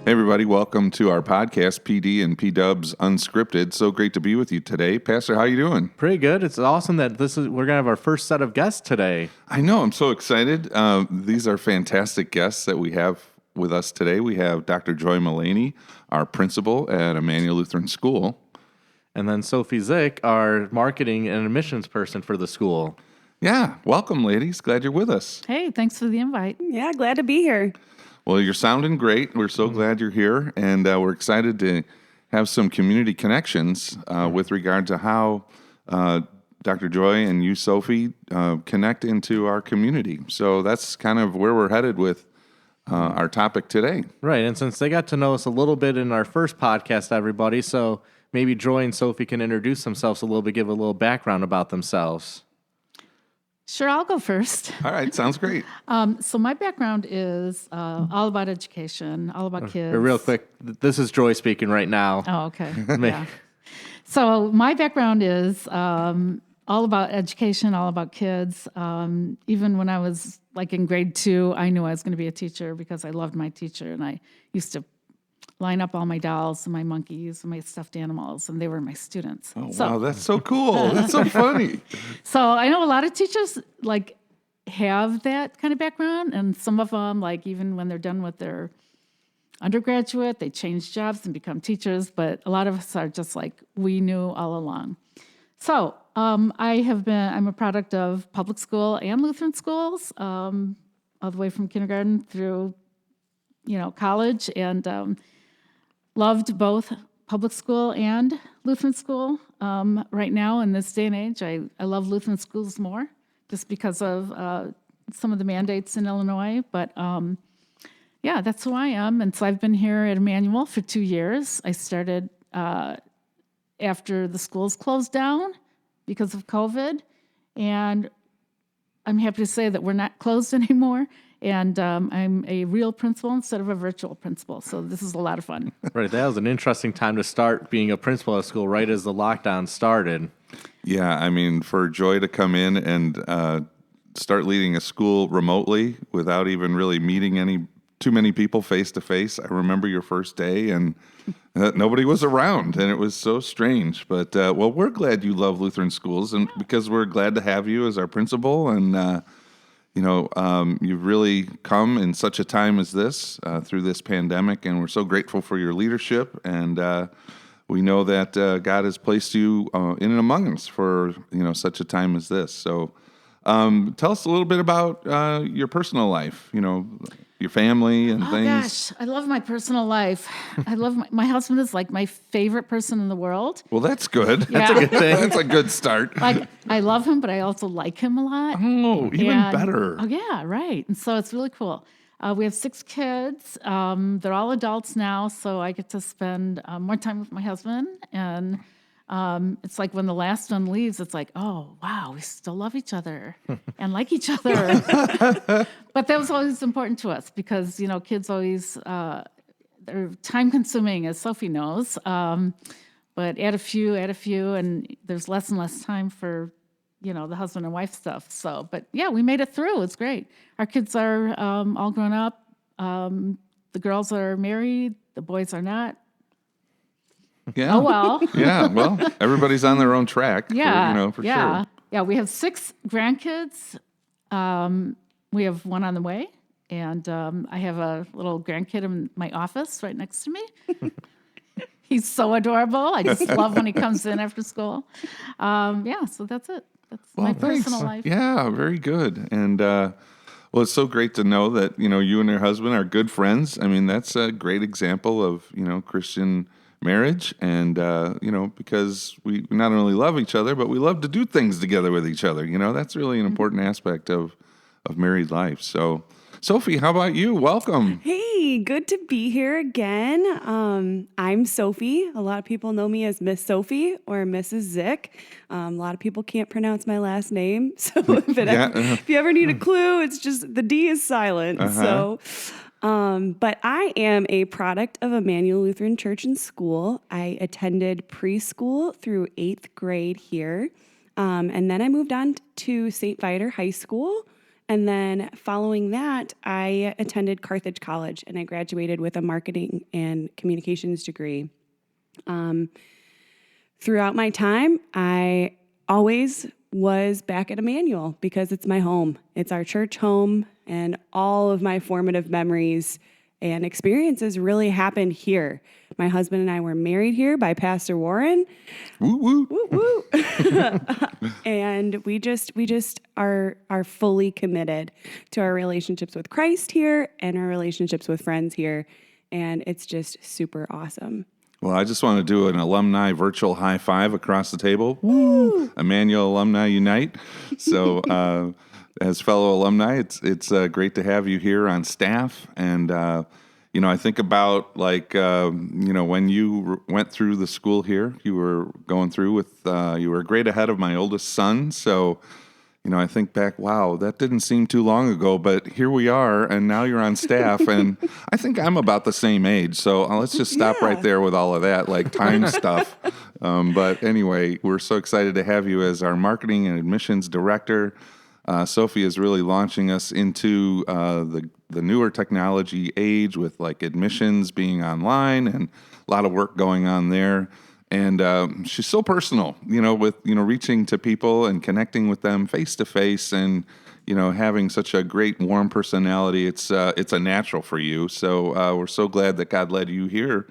Hey everybody, welcome to our podcast, PD and PDubs Unscripted. So great to be with you today. Pastor, how you doing? Pretty good. It's awesome that we're gonna have our first set of guests today. I know, I'm so excited. These are fantastic guests that we have with us today. We have Dr. Joy Mullaney, our principal at Immanuel Lutheran School. And then Sofie Dzik, our marketing and admissions person for the school. Yeah, welcome ladies. Glad you're with us. Hey, thanks for the invite. Yeah, glad to be here. Well, you're sounding great. We're so glad you're here, and we're excited to have some community connections with regard to how Dr. Joy and you, Sofie, connect into our community. So that's kind of where we're headed with our topic today. Right, and since they got to know us a little bit in our first podcast, everybody, so maybe Joy and Sofie can introduce themselves a little bit, give a little background about themselves. Sure, I'll go first. All right, sounds great. So my background is all about education, all about kids. Real quick, this is Joy speaking right now. Oh, okay. Yeah. So my background is all about education, all about kids. Even when I was like in grade 2, I knew I was going to be a teacher because I loved my teacher, and I used to line up all my dolls and my monkeys and my stuffed animals, and they were my students. Oh, wow, that's so cool. That's so funny. So I know a lot of teachers like have that kind of background, and some of them, like even when they're done with their undergraduate, they change jobs and become teachers, but a lot of us are just like, we knew all along. So I'm a product of public school and Lutheran schools, all the way from kindergarten through, college, and loved both public school and Lutheran school. Right now, in this day and age, I love Lutheran schools more just because of some of the mandates in Illinois. But yeah, that's who I am. And so I've been here at Immanuel for 2 years. I started after the schools closed down because of COVID. And I'm happy to say that we're not closed anymore. And I'm a real principal instead of a virtual principal. So this is a lot of fun. Right, that was an interesting time to start being a principal at school right as the lockdown started. Yeah, I mean, for Joy to come in and start leading a school remotely without even really meeting too many people face to face. I remember your first day, and nobody was around, and it was so strange. But well, we're glad you love Lutheran schools, and because we're glad to have you as our principal, and you've really come in such a time as this through this pandemic, and we're so grateful for your leadership. And we know that God has placed you in and among us for such a time as this. So tell us a little bit about your personal life. Your family and things. Oh gosh, I love my personal life. I love my husband is like my favorite person in the world. Well, that's good. Yeah. That's a good thing. That's a good start. Like I love him, but I also like him a lot. Oh, even better. Oh yeah, right. And so it's really cool. We have 6 kids. They're all adults now, so I get to spend more time with my husband. And it's like when the last one leaves, it's like, oh, wow, we still love each other and like each other. But that was always important to us because, kids always, they're time-consuming, as Sofie knows. But add a few, and there's less and less time for, the husband and wife stuff. So, but yeah, we made it through. It's great. Our kids are all grown up. The girls are married. The boys are not. Yeah. Oh, well. Yeah, well, everybody's on their own track. Yeah. For yeah. sure. Yeah, we have 6 grandkids. We have one on the way. And I have a little grandkid in my office right next to me. He's so adorable. I just love when he comes in after school. So that's it. That's my personal life. Yeah, very good. And well, it's so great to know that, you and your husband are good friends. I mean, that's a great example of, Christian marriage. And, because we not only love each other, but we love to do things together with each other. That's really an important aspect of married life. So, Sofie, how about you? Welcome. Hey, good to be here again. I'm Sofie. A lot of people know me as Miss Sofie or Mrs. Dzik. A lot of people can't pronounce my last name. So if you ever need a clue, it's just the D is silent. So, but I am a product of Immanuel Lutheran Church and School. I attended preschool through 8th grade here. And then I moved on to St. Viator High School. And then following that, I attended Carthage College, and I graduated with a marketing and communications degree. Throughout my time, I always was back at Immanuel because it's my home. It's our church home, and all of my formative memories and experiences really happened here. My husband and I were married here by Pastor Warren. Woo woo. Woo woo. And we just are fully committed to our relationships with Christ here and our relationships with friends here. And it's just super awesome. Well, I just want to do an alumni virtual high five across the table. Woo! Immanuel Alumni Unite. So, as fellow alumni, it's great to have you here on staff. And, I think about when you went through the school here, you were going through you were a grade ahead of my oldest son. So, I think back, wow, that didn't seem too long ago, but here we are, and now you're on staff, and I think I'm about the same age, so let's just stop right there with all of that, like time stuff. But anyway, we're so excited to have you as our marketing and admissions director. Sofie is really launching us into the newer technology age with like admissions being online and a lot of work going on there. And she's so personal, with, reaching to people and connecting with them face to face and, having such a great, warm personality. It's a natural for you. So we're so glad that God led you here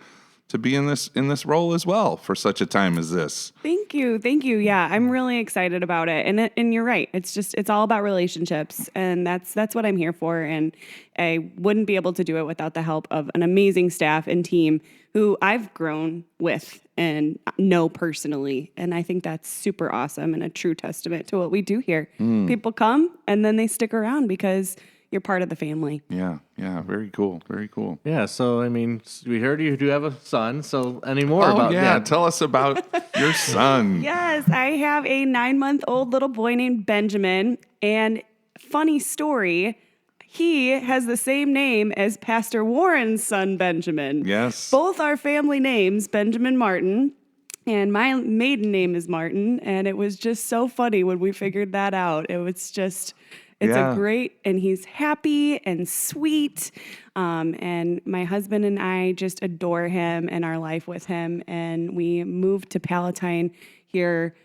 to be in this role as well for such a time as this. Thank you. Yeah, I'm really excited about it. And you're right. It's all about relationships, and that's what I'm here for. And I wouldn't be able to do it without the help of an amazing staff and team who I've grown with and know personally. And I think that's super awesome and a true testament to what we do here. People come and then they stick around because you're part of the family. Yeah. Very cool. Yeah, so, we heard you do have a son, so any more about that? Tell us about your son. Yes, I have a 9-month-old little boy named Benjamin. And funny story, he has the same name as Pastor Warren's son, Benjamin. Yes. Both are family names, Benjamin Martin. And my maiden name is Martin. And it was just so funny when we figured that out. It was just... It's a great, and he's happy and sweet. And my husband and I just adore him and our life with him. And we moved to Palatine here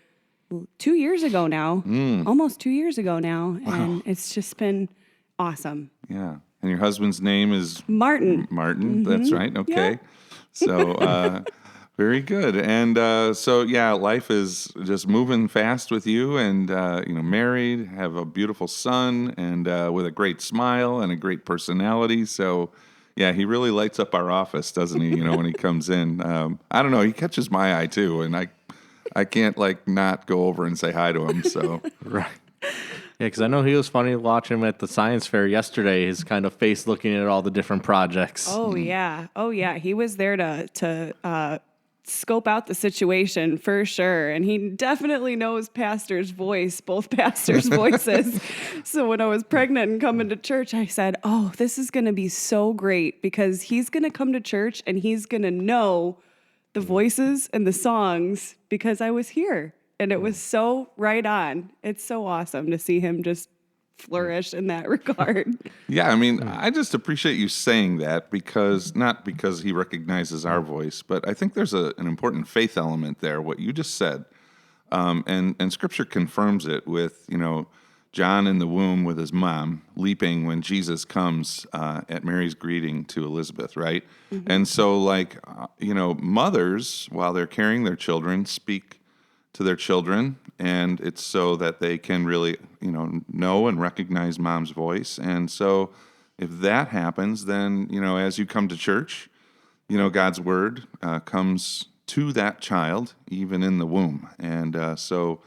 2 years ago now, almost 2 years ago now. Wow. And it's just been awesome. Yeah. And your husband's name is? Martin. Martin, that's right. Okay. Yeah. So, very good. And life is just moving fast with you and, married, have a beautiful son and with a great smile and a great personality. So, yeah, he really lights up our office, doesn't he, when he comes in. I don't know, he catches my eye too, and I can't, not go over and say hi to him, so. Right. Yeah, because I know he was funny watching him at the science fair yesterday, his kind of face looking at all the different projects. Oh, yeah. He was there to scope out the situation for sure. And he definitely knows Pastor's voice, both Pastor's voices. So when I was pregnant and coming to church, I said, oh, this is going to be so great because he's going to come to church and he's going to know the voices and the songs because I was here. And it was so right on. It's so awesome to see him just flourish in that regard. Yeah, I just appreciate you saying that not because he recognizes our voice, but I think there's an important faith element there, what you just said. And Scripture confirms it with, John in the womb with his mom leaping when Jesus comes at Mary's greeting to Elizabeth, right? Mm-hmm. And so, mothers, while they're carrying their children, speak to their children, and it's so that they can really, know and recognize mom's voice. And so if that happens, then, as you come to church, God's word comes to that child, even in the womb. And so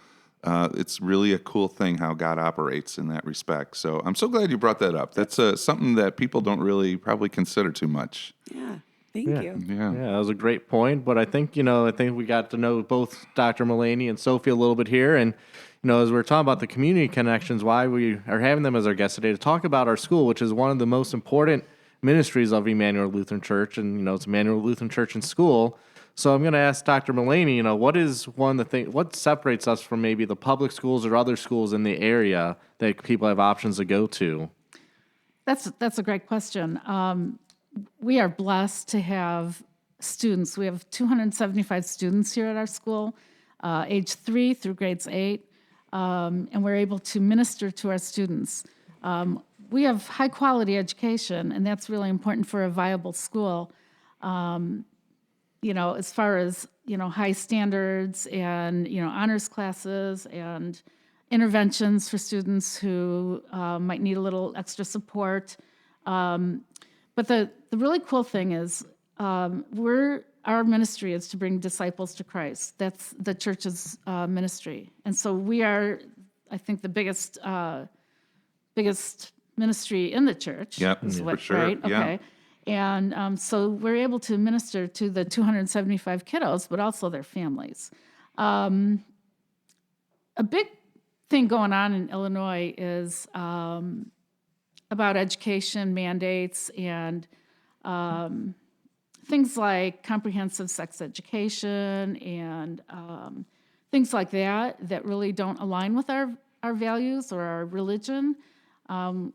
it's really a cool thing how God operates in that respect. So I'm so glad you brought that up. That's something that people don't really probably consider too much. Yeah. Thank you. Yeah, that was a great point. But I think we got to know both Dr. Mullaney and Sofie a little bit here. And, as we're talking about the community connections, why we are having them as our guests today to talk about our school, which is one of the most important ministries of Immanuel Lutheran Church. And, it's Immanuel Lutheran Church and School. So I'm going to ask Dr. Mullaney, what separates us from maybe the public schools or other schools in the area that people have options to go to? That's a great question. We are blessed to have students. We have 275 students here at our school, age 3 through grades 8, and we're able to minister to our students. We have high quality education, and that's really important for a viable school. As far as, high standards and, honors classes and interventions for students who might need a little extra support. But the really cool thing is our ministry is to bring disciples to Christ. That's the church's ministry. And so we are, I think, the biggest ministry in the church. Yep, for sure. Right? Yeah. Okay. And so we're able to minister to the 275 kiddos, but also their families. A big thing going on in Illinois is about education mandates and things like comprehensive sex education and things like that really don't align with our values or our religion.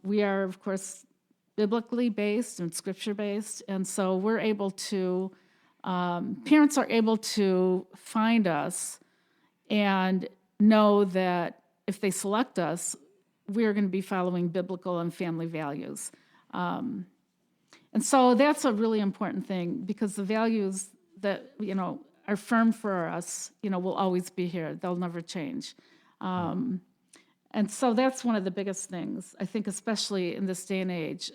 We are, of course, biblically based and scripture based, and so we're able to, parents are able to find us and know that if they select us, we're going to be following biblical and family values. And so that's a really important thing because the values that, are firm for us, will always be here. They'll never change. And so that's one of the biggest things, I think, especially in this day and age,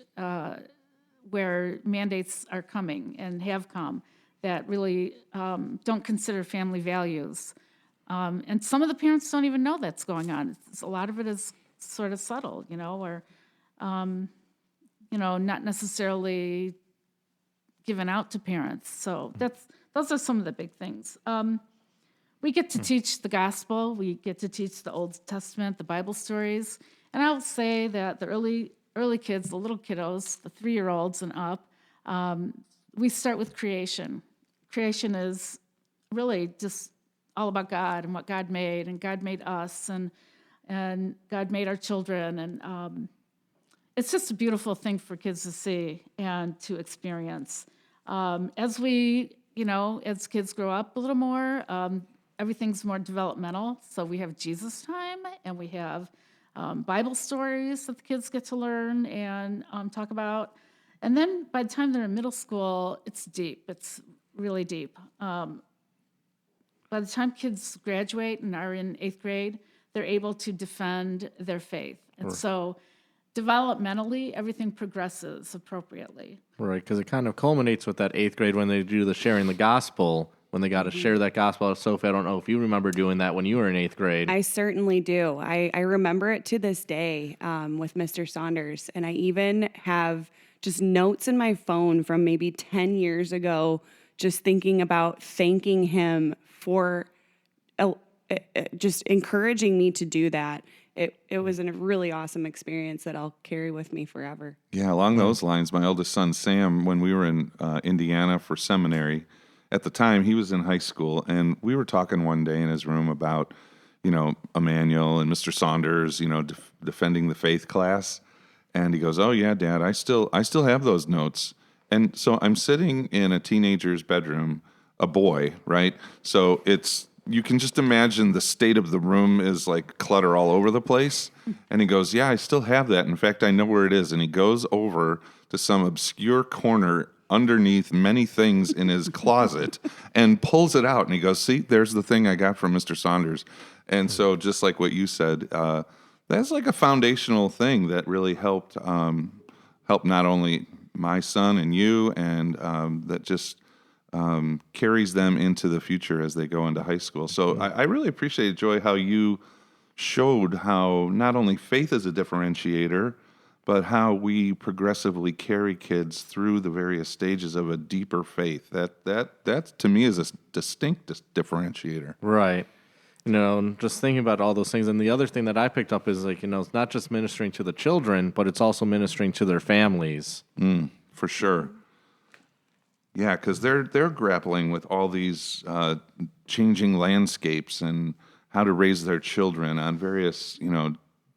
where mandates are coming and have come that really don't consider family values. And some of the parents don't even know that's going on. A lot of it is sort of subtle, or, not necessarily given out to parents. So those are some of the big things. We get to teach the gospel. We get to teach the Old Testament, the Bible stories. And I will say that the early kids, the little kiddos, the 3-year-olds and up, we start with creation. Creation is really just all about God and what God made, and God made us, and God made our children. And it's just a beautiful thing for kids to see and to experience. As we, as kids grow up a little more, everything's more developmental. So we have Jesus time, and we have Bible stories that the kids get to learn and talk about. And then by the time they're in middle school, it's deep. It's really deep. By the time kids graduate and are in 8th grade, they're able to defend their faith. And so developmentally, everything progresses appropriately. Right, because it kind of culminates with that 8th grade when they do the sharing the gospel, when they got to share that gospel. Sophie, I don't know if you remember doing that when you were in 8th grade. I certainly do. I remember it to this day with Mr. Saunders. And I even have just notes in my phone from maybe 10 years ago, just thinking about thanking him for just encouraging me to do that. It was a really awesome experience that I'll carry with me forever. Yeah, along those lines, my eldest son, Sam, when we were in Indiana for seminary, at the time he was in high school, and we were talking one day in his room about, Immanuel and Mr. Saunders, defending the faith class. And he goes, "Oh yeah, Dad, I still have those notes." And so I'm sitting in a teenager's bedroom, a boy, right? So you can just imagine the state of the room is like clutter all over the place. And he goes, "Yeah, I still have that. In fact, I know where it is." And he goes over to some obscure corner underneath many things in his closet and pulls it out. And he goes, "See, there's the thing I got from Mr. Saunders." And so just like what you said, that's like a foundational thing that really helped not only my son and you, and that just carries them into the future as they go into high school. So I really appreciate, Joy, how you showed how not only faith is a differentiator, but how we progressively carry kids through the various stages of a deeper faith. That to me is a distinct differentiator. Right. Just thinking about all those things. And the other thing that I picked up is it's not just ministering to the children, but it's also ministering to their families. For sure. Yeah, because they're grappling with all these changing landscapes and how to raise their children on various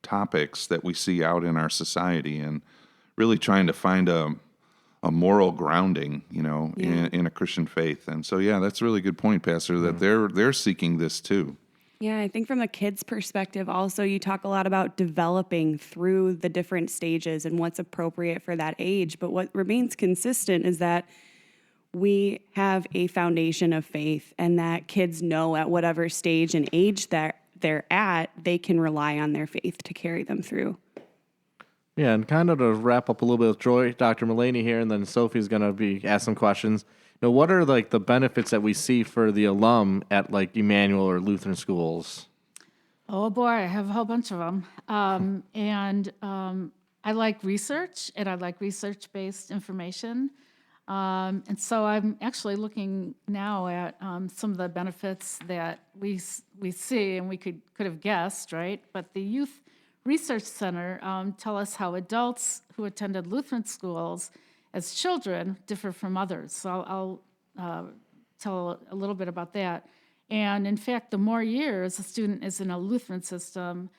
topics that we see out in our society, and really trying to find a moral grounding, in a Christian faith. And so, yeah, that's a really good point, Pastor, that they're seeking this too. Yeah, I think from the kids' perspective, also, you talk a lot about developing through the different stages and what's appropriate for that age. But what remains consistent is that we have a foundation of faith, and that kids know at whatever stage and age that they're at, they can rely on their faith to carry them through. Yeah, and kind of to wrap up a little bit with Joy, Dr. Mullaney here, and then Sophie's going to be ask some questions. What are like the benefits that we see for the alum at like Immanuel or Lutheran schools? Oh boy, I have a whole bunch of them. I like research, and I like research-based information. And so I'm actually looking now at some of the benefits that we see, and we could have guessed, right? But the Youth Research Center tell us how adults who attended Lutheran schools as children differ from others. So I'll tell a little bit about that. And in fact, the more years a student is in a Lutheran system,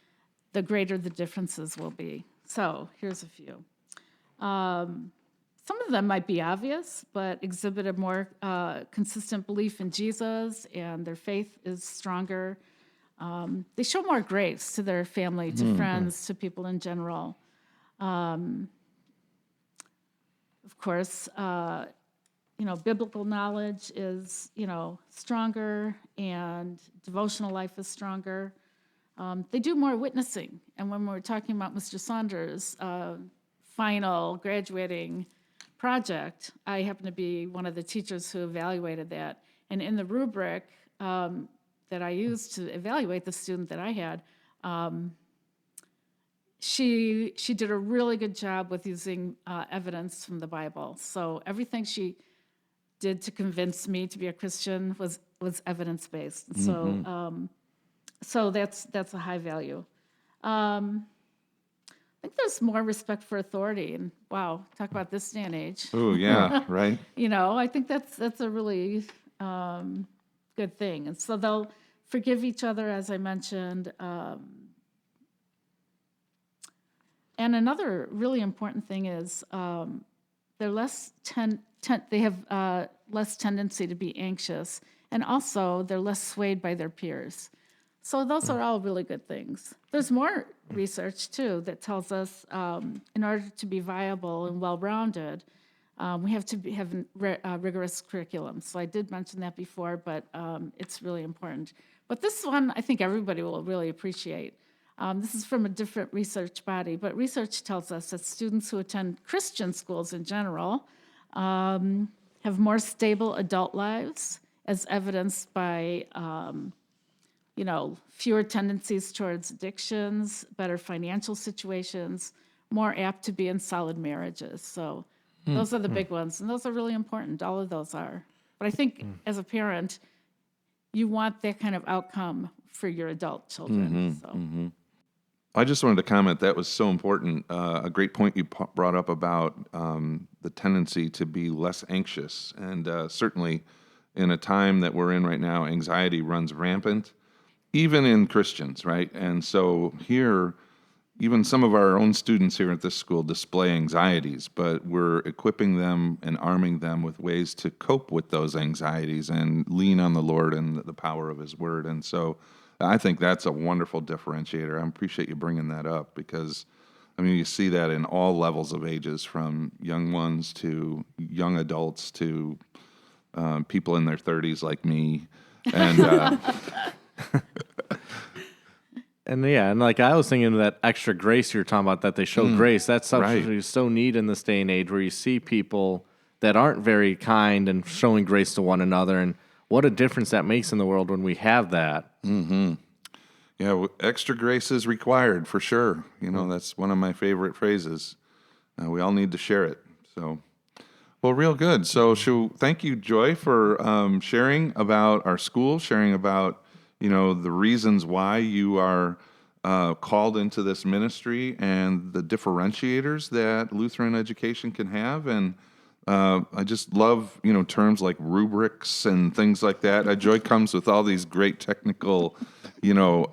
the greater the differences will be. So here's a few. Some of them might be obvious, but exhibit a more consistent belief in Jesus, and their faith is stronger. They show more grace to their family, to friends, to people in general. Of course, biblical knowledge is, stronger, and devotional life is stronger. They do more witnessing. And when we're talking about Mr. Saunders' final graduating project, I happen to be one of the teachers who evaluated that. And in the rubric that I used to evaluate the student that I had, she did a really good job with using evidence from the Bible. So everything she did to convince me to be a Christian was evidence-based. Mm-hmm. So that's a high value. I think there's more respect for authority, and wow, talk about this day and age. Oh yeah, right. I think that's a really good thing, and so they'll forgive each other, as I mentioned. And another really important thing is they're less they have less tendency to be anxious, and also they're less swayed by their peers. So those are all really good things. There's more research, too, that tells us in order to be viable and well-rounded, we have to have rigorous curriculum. So I did mention that before, but it's really important. But this one, I think everybody will really appreciate. This is from a different research body, but research tells us that students who attend Christian schools in general have more stable adult lives, as evidenced by fewer tendencies towards addictions, better financial situations, more apt to be in solid marriages. So those are the big ones, and those are really important. All of those are. But I think as a parent, you want that kind of outcome for your adult children. I just wanted to comment, that was so important. A great point you brought up about the tendency to be less anxious. And certainly in a time that we're in right now, anxiety runs rampant, even in Christians, right? And so here, even some of our own students here at this school display anxieties, but we're equipping them and arming them with ways to cope with those anxieties and lean on the Lord and the power of His Word. And so I think that's a wonderful differentiator. I appreciate you bringing that up, because, you see that in all levels of ages, from young ones to young adults to people in their 30s like me. And and like I was thinking of that extra grace you're talking about, that they show grace. That's something you so need in this day and age, where you see people that aren't very kind and showing grace to one another, and what a difference that makes in the world when we have that. Mm-hmm. Yeah, extra grace is required for sure. That's one of my favorite phrases. We all need to share it. So, well, real good. So, thank you, Joy, for sharing about our school, sharing about the reasons why you are called into this ministry and the differentiators that Lutheran education can have. And I just love, terms like rubrics and things like that. Joy comes with all these great technical,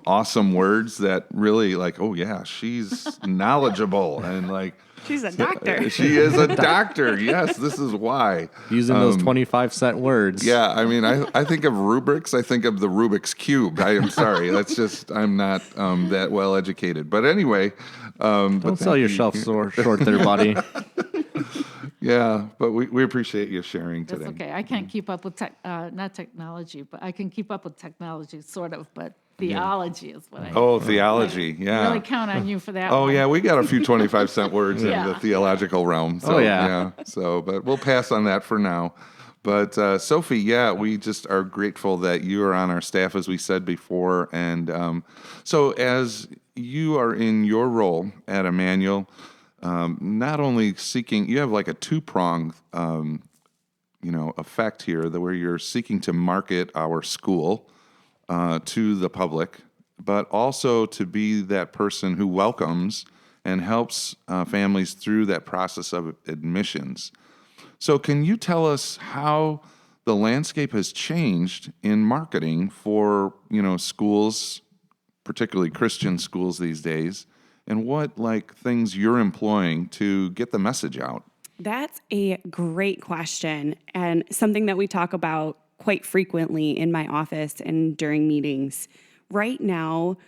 awesome words that really like, oh yeah, she's knowledgeable and like. She's a doctor. She is a doctor. Yes, this is why. Using those 25-cent words. Yeah, I mean, I think of rubrics. I think of the Rubik's Cube. I am sorry. I'm not that well educated. But anyway. Don't sell yourself short there, buddy. Yeah, but we appreciate you sharing today. That's okay. I can't keep up with not technology, but I can keep up with technology, sort of, but theology is what I Theology, yeah. really count on you for that Oh, one. yeah, we got a few 25-cent words in Yeah. the theological realm. So, but we'll pass on that for now. But Sofie, we just are grateful that you are on our staff, as we said before. And so as you are in your role at Immanuel, not only seeking, you have like a two-pronged, effect here, where you're seeking to market our school to the public, but also to be that person who welcomes and helps families through that process of admissions. So can you tell us how the landscape has changed in marketing for, schools, particularly Christian schools these days, and what things you're employing to get the message out? That's a great question, and something that we talk about quite frequently in my office and during meetings. Right now,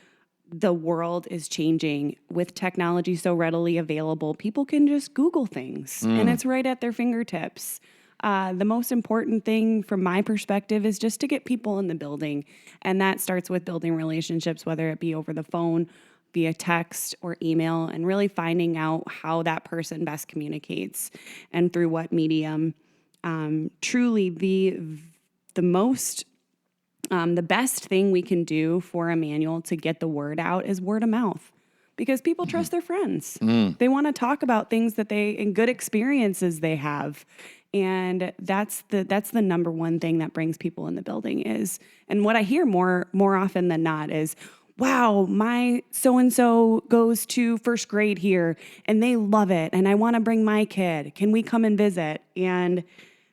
the world is changing with technology so readily available. People can just Google things and it's right at their fingertips. The most important thing from my perspective is just to get people in the building. And that starts with building relationships, whether it be over the phone, via text or email, and really finding out how that person best communicates and through what medium. Truly, the best thing we can do for Immanuel to get the word out is word of mouth, because people trust their friends. They want to talk about things and good experiences they have. And that's the number one thing that brings people in the building and what I hear more often than not is, wow, my so-and-so goes to first grade here and they love it. And I want to bring my kid. Can we come and visit? And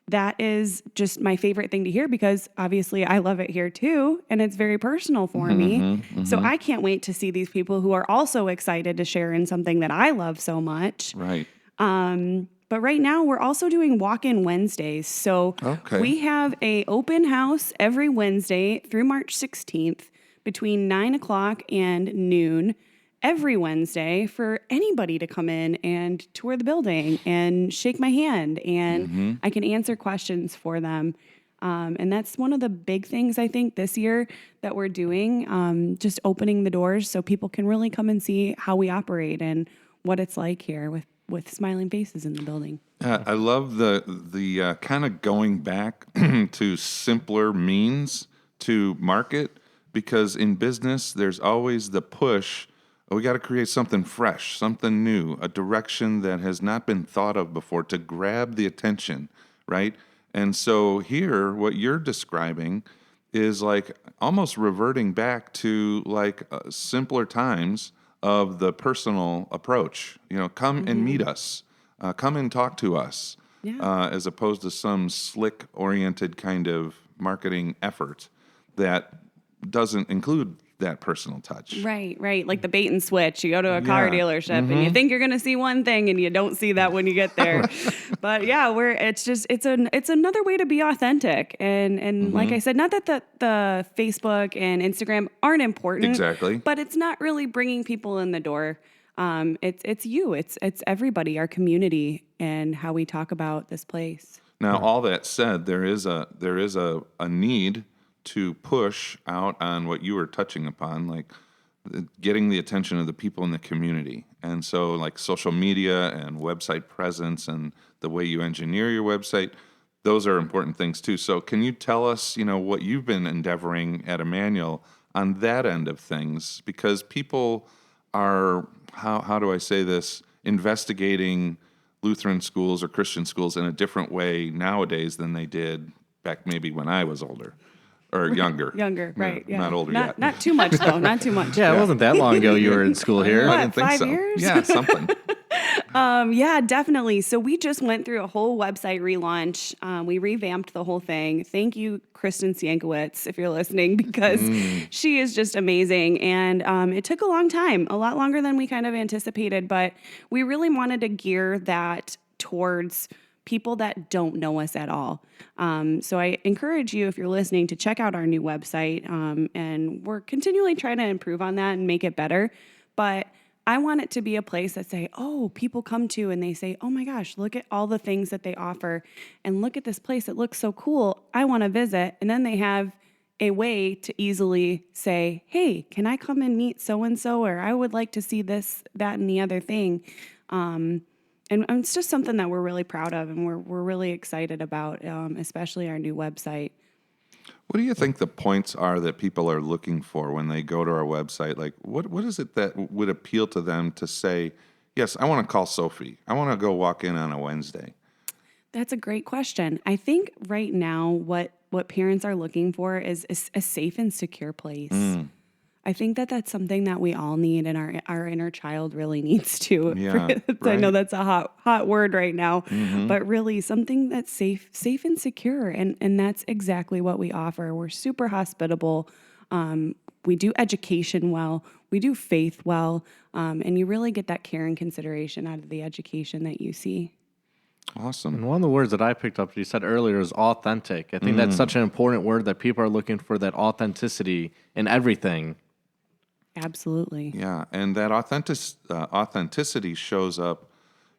that is just my favorite thing to hear, because obviously I love it here too, and it's very personal for me. So I can't wait to see these people who are also excited to share in something that I love so much. Right. But right now we're also doing walk-in Wednesdays. So we have a open house every Wednesday through March 16th between 9 o'clock and noon. Every Wednesday for anybody to come in and tour the building and shake my hand, and I can answer questions for them. And that's one of the big things I think this year that we're doing, just opening the doors so people can really come and see how we operate and what it's like here with smiling faces in the building. I love the kind of going back to simpler means to market, because in business there's always the push. We got to create something fresh, something new, a direction that has not been thought of before to grab the attention, right? And so here, what you're describing is like almost reverting back to simpler times of the personal approach. Come and meet us, come and talk to us, as opposed to some slick-oriented kind of marketing effort that doesn't include that personal touch. Right. Like the bait and switch. You go to a car dealership and you think you're going to see one thing and you don't see that when you get there. But it's another way to be authentic. And like I said, not that the Facebook and Instagram aren't important. Exactly. But it's not really bringing people in the door. It's everybody, our community, and how we talk about this place. Now, all that said, there is a need to push out on what you were touching upon, like getting the attention of the people in the community. And so like social media and website presence and the way you engineer your website, those are important things too. So can you tell us, what you've been endeavoring at Immanuel on that end of things? Because people are, how do I say this, investigating Lutheran schools or Christian schools in a different way nowadays than they did back maybe when I was older. Or younger. Right. Yeah. Not older yet. Not too much, though. Not too much. Yeah, it wasn't that long ago you were in school here. I didn't think 5 so. years? Yeah, something. Yeah, definitely. So we just went through a whole website relaunch. We revamped the whole thing. Thank you, Kristen Sienkiewicz, if you're listening, because she is just amazing. And it took a long time, a lot longer than we kind of anticipated, but we really wanted to gear that towards people that don't know us at all. So I encourage you, if you're listening, to check out our new website. And we're continually trying to improve on that and make it better. But I want it to be a place that people come to and they say, oh my gosh, look at all the things that they offer and look at this place. It looks so cool. I want to visit. And then they have a way to easily say, hey, can I come and meet so-and-so? Or I would like to see this, that, and the other thing. And it's just something that we're really proud of and we're really excited about, especially our new website. What do you think the points are that people are looking for when they go to our website? Like, what is it that would appeal to them to say, yes, I want to call Sofie. I want to go walk in on a Wednesday? That's a great question. I think right now what parents are looking for is a safe and secure place. I think that's something that we all need, and our inner child really needs to. Yeah, I know that's a hot word right now, but really something that's safe and secure, and that's exactly what we offer. We're super hospitable. We do education well. We do faith well, and you really get that care and consideration out of the education that you see. Awesome. And one of the words that I picked up you said earlier is authentic. I think that's such an important word that people are looking for, that authenticity in everything. Absolutely. Yeah, and that authenticity shows up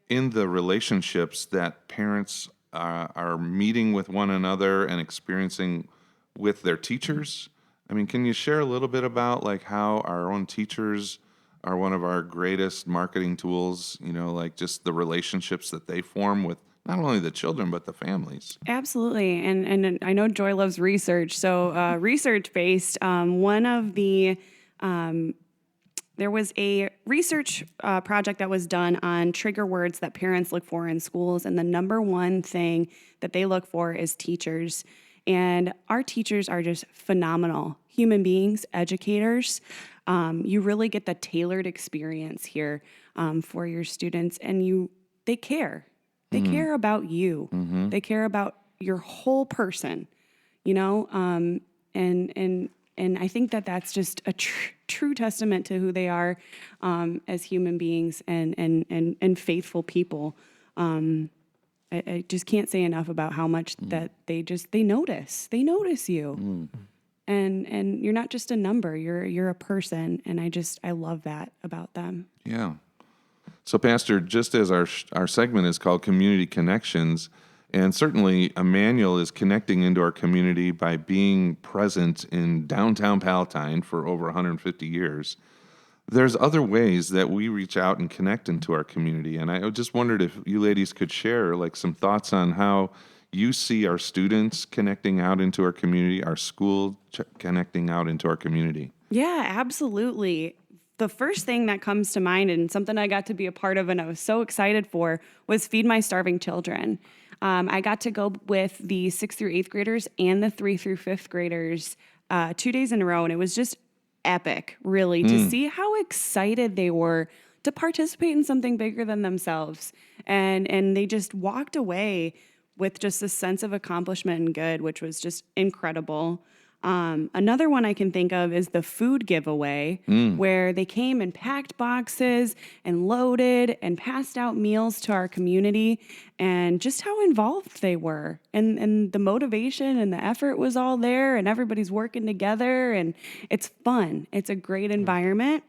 in the relationships that parents are meeting with one another and experiencing with their teachers. I mean, can you share a little bit about like how our own teachers are one of our greatest marketing tools, like just the relationships that they form with not only the children, but the families? Absolutely. And I know Joy loves research. So research-based, one of the... there was a research project that was done on trigger words that parents look for in schools, and the number one thing that they look for is teachers. And our teachers are just phenomenal human beings, educators. You really get the tailored experience here for your students, and they care. They care about you. They care about your whole person, and I think that that's just a true testament to who they are as human beings and faithful people. I just can't say enough about how much that they notice. They notice you. And you're not just a number, you're a person. And I love that about them. Yeah. So, Pastor, just as our segment is called Community Connections, and certainly Immanuel is connecting into our community by being present in downtown Palatine for over 150 years, there's other ways that we reach out and connect into our community. And I just wondered if you ladies could share like some thoughts on how you see our students connecting out into our community, our school connecting out into our community. Yeah, absolutely. The first thing that comes to mind and something I got to be a part of and I was so excited for was Feed My Starving Children. I got to go with the 6th through 8th graders and the 3rd through 5th graders 2 days in a row, and it was just epic, really, to see how excited they were to participate in something bigger than themselves. And they just walked away with just a sense of accomplishment and good, which was just incredible. Another one I can think of is the food giveaway, where they came and packed boxes and loaded and passed out meals to our community, and just how involved they were. And the motivation and the effort was all there, and everybody's working together, and it's fun. It's a great environment.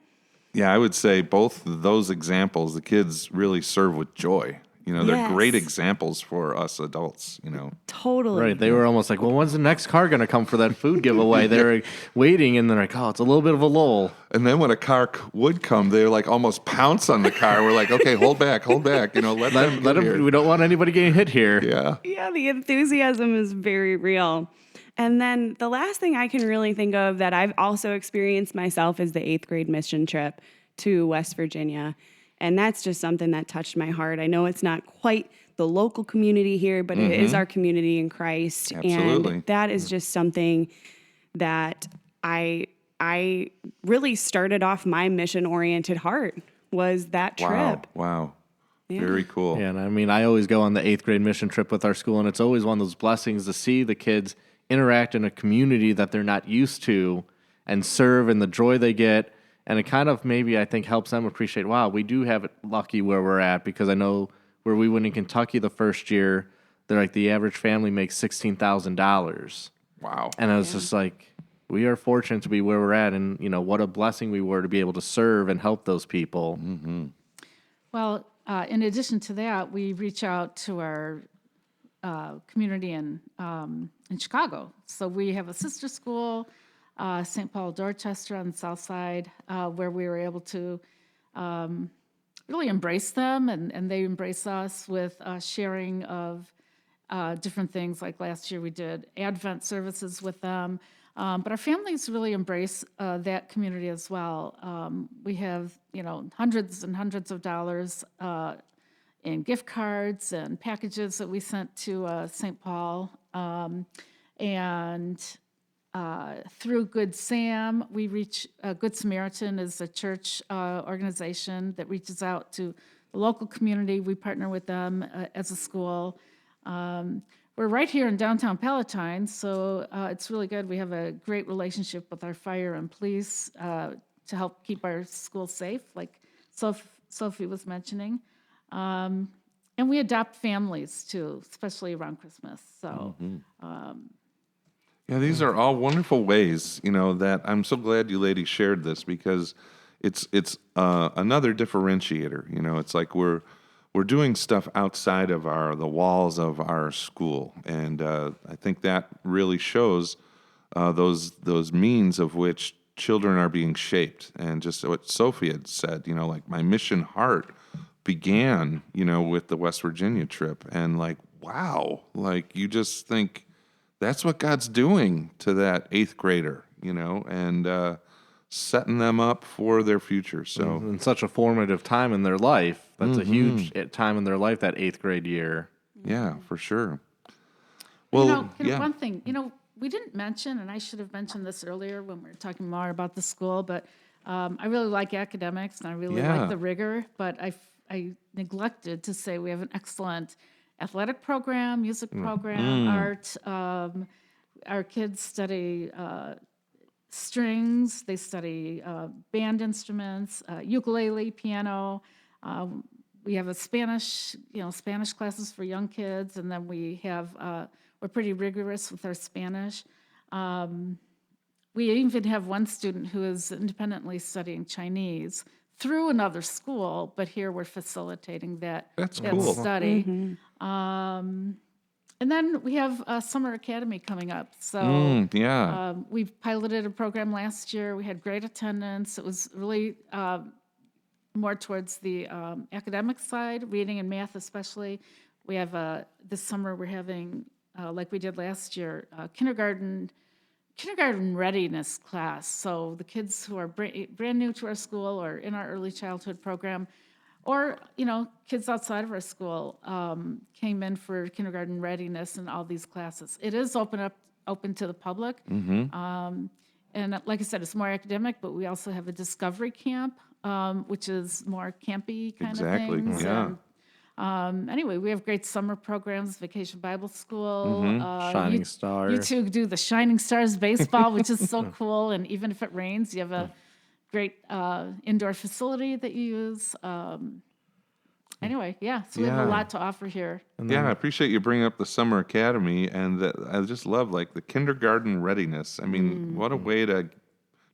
Yeah, I would say both of those examples, the kids really serve with joy. They're great examples for us adults, Totally. Right. They were almost like, well, when's the next car going to come for that food giveaway? They were waiting, and they're like, oh, it's a little bit of a lull. And then when a car would come, they're like almost pounce on the car. We're like, okay, hold back. Let them here. We don't want anybody getting hit here. Yeah. Yeah, the enthusiasm is very real. And then the last thing I can really think of that I've also experienced myself is the 8th grade mission trip to West Virginia. And that's just something that touched my heart. I know it's not quite the local community here, but it is our community in Christ. Absolutely. And that is just something that I really started off my mission-oriented heart was that trip. Wow. Very cool. Yeah, and I mean, I always go on the 8th grade mission trip with our school, and it's always one of those blessings to see the kids interact in a community that they're not used to and serve and the joy they get. And it kind of maybe, I think, helps them appreciate, wow, we do have it lucky where we're at, because I know where we went in Kentucky the first year, they're like, the average family makes $16,000. Wow. And I was just like, we are fortunate to be where we're at, and, what a blessing we were to be able to serve and help those people. Mm-hmm. Well, in addition to that, we reach out to our community in Chicago. So we have a sister school, St. Paul Dorchester on the south side, where we were able to really embrace them, and they embrace us with sharing of different things. Like last year we did Advent services with them. But our families really embrace that community as well. We have, hundreds and hundreds of dollars in gift cards and packages that we sent to St. Paul. And through Good Sam, we reach Good Samaritan is a church organization that reaches out to the local community. We partner with them as a school. We're right here in downtown Palatine, so it's really good. We have a great relationship with our fire and police to help keep our schools safe, like Sophie was mentioning. And we adopt families, too, especially around Christmas. So, Yeah, these are all wonderful ways, that I'm so glad you ladies shared this, because it's another differentiator. It's like we're doing stuff outside of the walls of our school, and I think that really shows those means of which children are being shaped. And just what Sophie had said, like my mission heart began, with the West Virginia trip, and like, wow, like you just think that's what God's doing to that 8th grader, and setting them up for their future. So in such a formative time in their life, that's a huge time in their life, that 8th grade year. Yeah, for sure. Well, one thing, we didn't mention, and I should have mentioned this earlier when we were talking more about the school, but I really like academics, and I really like the rigor, but I neglected to say we have an excellent athletic program, music program, art. Our kids study strings, they study band instruments, ukulele, piano. We have a Spanish classes for young kids, and then we have, we're pretty rigorous with our Spanish. We even have one student who is independently studying Chinese through another school, but here we're facilitating that cool. study. And then we have Summer Academy coming up. So we piloted a program last year. We had great attendance. It was really more towards the academic side, reading and math especially. We have this summer we're having, like we did last year, kindergarten readiness class. So the kids who are brand new to our school or in our early childhood program, or, kids outside of our school came in for kindergarten readiness and all these classes. It is open to the public. And like I said, it's more academic, but we also have a discovery camp, which is more campy kind of things. Yeah. Anyway, we have great summer programs, Vacation Bible School. Shining Stars. You two do the Shining Stars baseball, which is so cool. And even if it rains, you have a great indoor facility that you use. Anyway, so we have a lot to offer here. I appreciate you bringing up the Summer Academy, and I just love like the kindergarten readiness. I mean, what a way to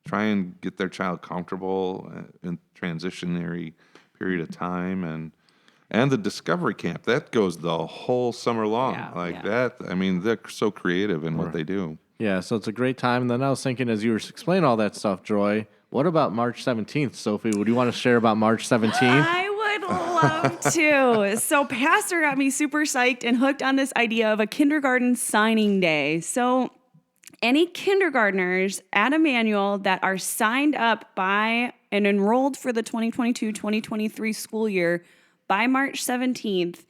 try and get their child comfortable in transitionary period of time, and the discovery camp that goes the whole summer long. That. I mean, they're so creative in what they do. Yeah, so it's a great time. And then I was thinking, as you were explaining all that stuff, Joy, what about March 17th, Sophie? Would you want to share about March 17th? I would love to. So Pastor got me super psyched and hooked on this idea of a kindergarten signing day. So any kindergartners at Immanuel that are signed up by and enrolled for the 2022-2023 school year by March 17th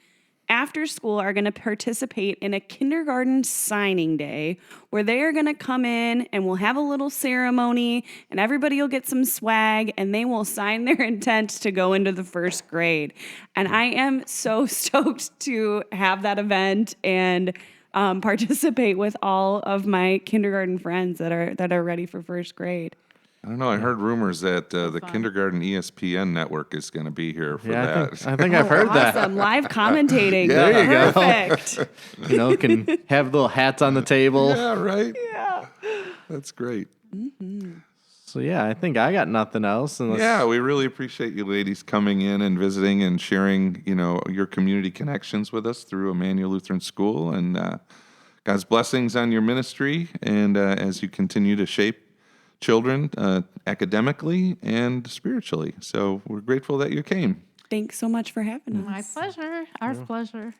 after school are going to participate in a kindergarten signing day where they are going to come in and we'll have a little ceremony and everybody will get some swag and they will sign their intent to go into the first grade. And I am so stoked to have that event and participate with all of my kindergarten friends that are ready for first grade. I don't know. I heard rumors that the kindergarten ESPN network is going to be here for that. I think I've heard that. Awesome. Live commentating. Yeah. There you go. Perfect. Can have little hats on the table. Yeah, right? Yeah. That's great. So yeah, I think I got nothing else. Yeah, we really appreciate you ladies coming in and visiting and sharing, your community connections with us through Immanuel Lutheran School. And God's blessings on your ministry and as you continue to shape children academically and spiritually. So we're grateful that you came. Thanks so much for having us. My pleasure. Our pleasure.